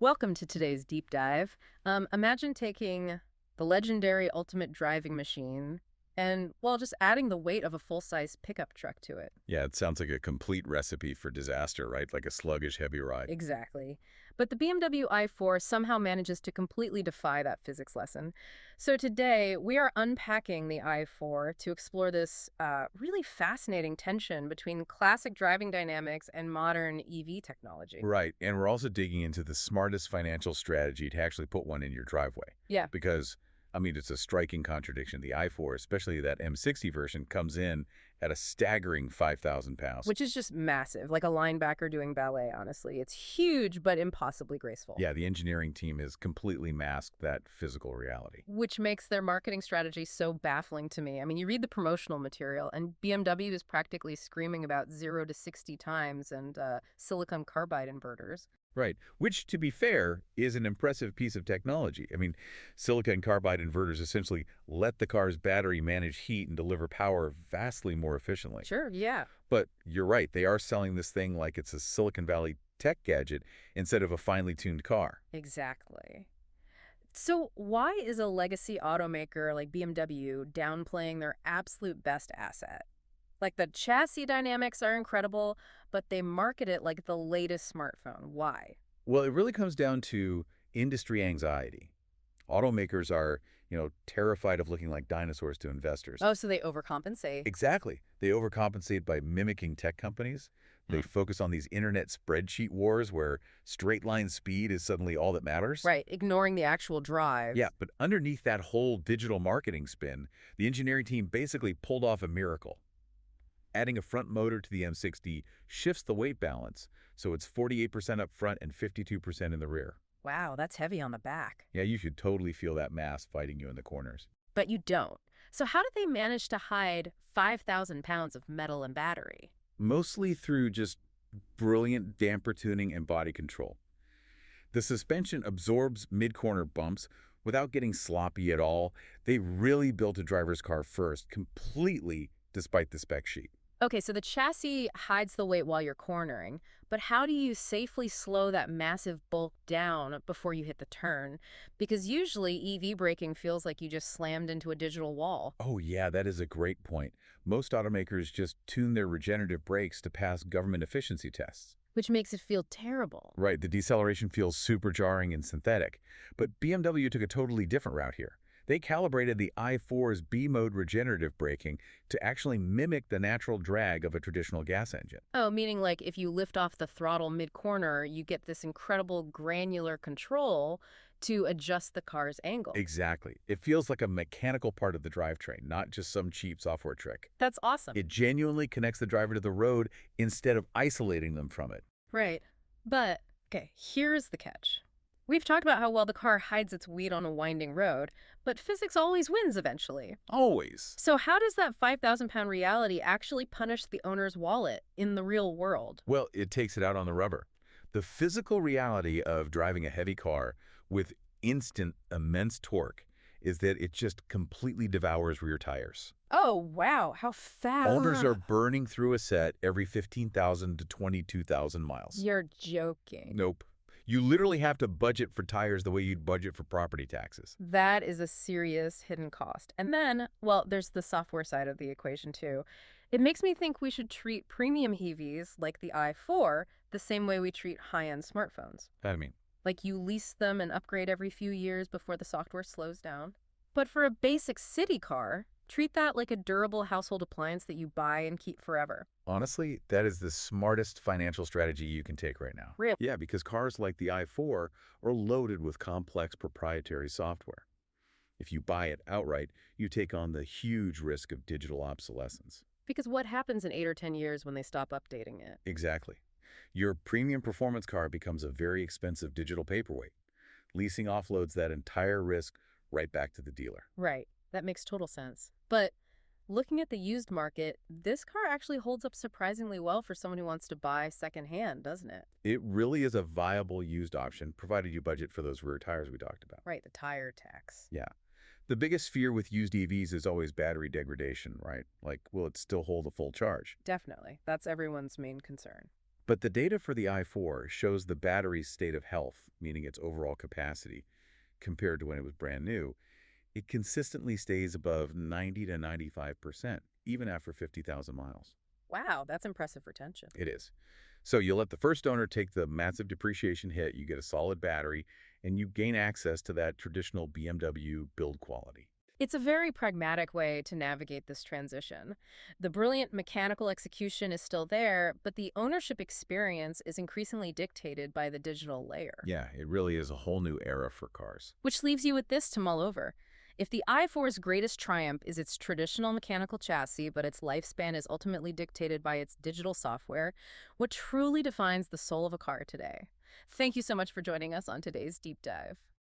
Welcome to today's deep dive. Imagine taking the legendary ultimate driving machine and, well, just adding the weight of a full-size pickup truck to it. Yeah, it sounds like a complete recipe for disaster, right? Like a sluggish, heavy ride. Exactly. But the BMW i4 somehow manages to completely defy that physics lesson. So today, we are unpacking the i4 to explore this really fascinating tension between classic driving dynamics and modern EV technology. Right, and we're also digging into the smartest financial strategy to actually put one in your driveway. Yeah. Because, I mean, it's a striking contradiction. The i4, especially that M60 version, comes in at a staggering 5,000 pounds. Which is just massive, like a linebacker doing ballet, honestly. It's huge, but impossibly graceful. Yeah, the engineering team has completely masked that physical reality. Which makes their marketing strategy so baffling to me. I mean, you read the promotional material, and BMW is practically screaming about 0 to 60 times and silicon carbide inverters. Right, which, to be fair, is an impressive piece of technology. I mean, silicon carbide inverters essentially let the car's battery manage heat and deliver power vastly more efficiently. Sure, yeah. But you're right, they are selling this thing like it's a Silicon Valley tech gadget instead of a finely tuned car. Exactly. So, why is a legacy automaker like BMW downplaying their absolute best asset? Like the chassis dynamics are incredible, but they market it like the latest smartphone. Why? Well, it really comes down to industry anxiety. Automakers are, terrified of looking like dinosaurs to investors. Oh, so they overcompensate. Exactly. They overcompensate by mimicking tech companies. They focus on these internet spreadsheet wars where straight line speed is suddenly all that matters. Right, ignoring the actual drive. Yeah, but underneath that whole digital marketing spin, the engineering team basically pulled off a miracle. Adding a front motor to the M60 shifts the weight balance, so it's 48% up front and 52% in the rear. Wow, that's heavy on the back. Yeah, you should totally feel that mass fighting you in the corners. But you don't. So how did they manage to hide 5,000 pounds of metal and battery? Mostly through just brilliant damper tuning and body control. The suspension absorbs mid-corner bumps without getting sloppy at all. They really built a driver's car first, completely despite the spec sheet. Okay, so the chassis hides the weight while you're cornering, but how do you safely slow that massive bulk down before you hit the turn? Because usually EV braking feels like you just slammed into a digital wall, Oh yeah, that is a great point. Most automakers just tune their regenerative brakes to pass government efficiency tests. which makes it feel terrible. Right, the deceleration feels super jarring and synthetic. But BMW took a totally different route here. They calibrated the i4's B-mode regenerative braking to actually mimic the natural drag of a traditional gas engine. Oh, meaning like if you lift off the throttle mid-corner, you get this incredible granular control to adjust the car's angle. Exactly. It feels like a mechanical part of the drivetrain, not just some cheap software trick. That's awesome. It genuinely connects the driver to the road instead of isolating them from it. Right. But, okay, here's the catch. We've talked about how well the car hides its weight on a winding road, but physics always wins eventually. Always. So how does that 5,000-pound reality actually punish the owner's wallet in the real world? Well, it takes it out on the rubber. The physical reality of driving a heavy car with instant, immense torque is that it just completely devours rear tires. Oh, wow, how fast. Owners are burning through a set every 15,000 to 22,000 miles. You're joking. Nope. You literally have to budget for tires the way you'd budget for property taxes. That is a serious hidden cost. And then, well, there's the software side of the equation too. It makes me think we should treat premium EVs like the i4 the same way we treat high-end smartphones. I mean, Like you lease them and upgrade every few years before the software slows down. But for a basic city car, treat that like a durable household appliance that you buy and keep forever. honestly, that is the smartest financial strategy you can take right now. Really? Yeah, because cars like the i4 are loaded with complex proprietary software. If you buy it outright, you take on the huge risk of digital obsolescence. Because what happens in 8 or 10 years when they stop updating it? Exactly. Your premium performance car becomes a very expensive digital paperweight. Leasing offloads that entire risk right back to the dealer. Right. That makes total sense. But looking at the used market, this car actually holds up surprisingly well for someone who wants to buy secondhand, doesn't it? It really is a viable used option, provided you budget for those rear tires we talked about. Right, the tire tax. Yeah. The biggest fear with used EVs is always battery degradation, right? Like, will it still hold a full charge? Definitely. That's everyone's main concern. But the data for the i4 shows the battery's state of health, meaning its overall capacity, compared to when it was brand new. It consistently stays above 90 to 95%, even after 50,000 miles. Wow, that's impressive retention. It is. So you let the first owner take the massive depreciation hit, you get a solid battery, and you gain access to that traditional BMW build quality. It's a very pragmatic way to navigate this transition. The brilliant mechanical execution is still there, but the ownership experience is increasingly dictated by the digital layer. Yeah, it really is a whole new era for cars. Which leaves you with this to mull over. If the i4's greatest triumph is its traditional mechanical chassis, but its lifespan is ultimately dictated by its digital software, what truly defines the soul of a car today? Thank you so much for joining us on today's deep dive.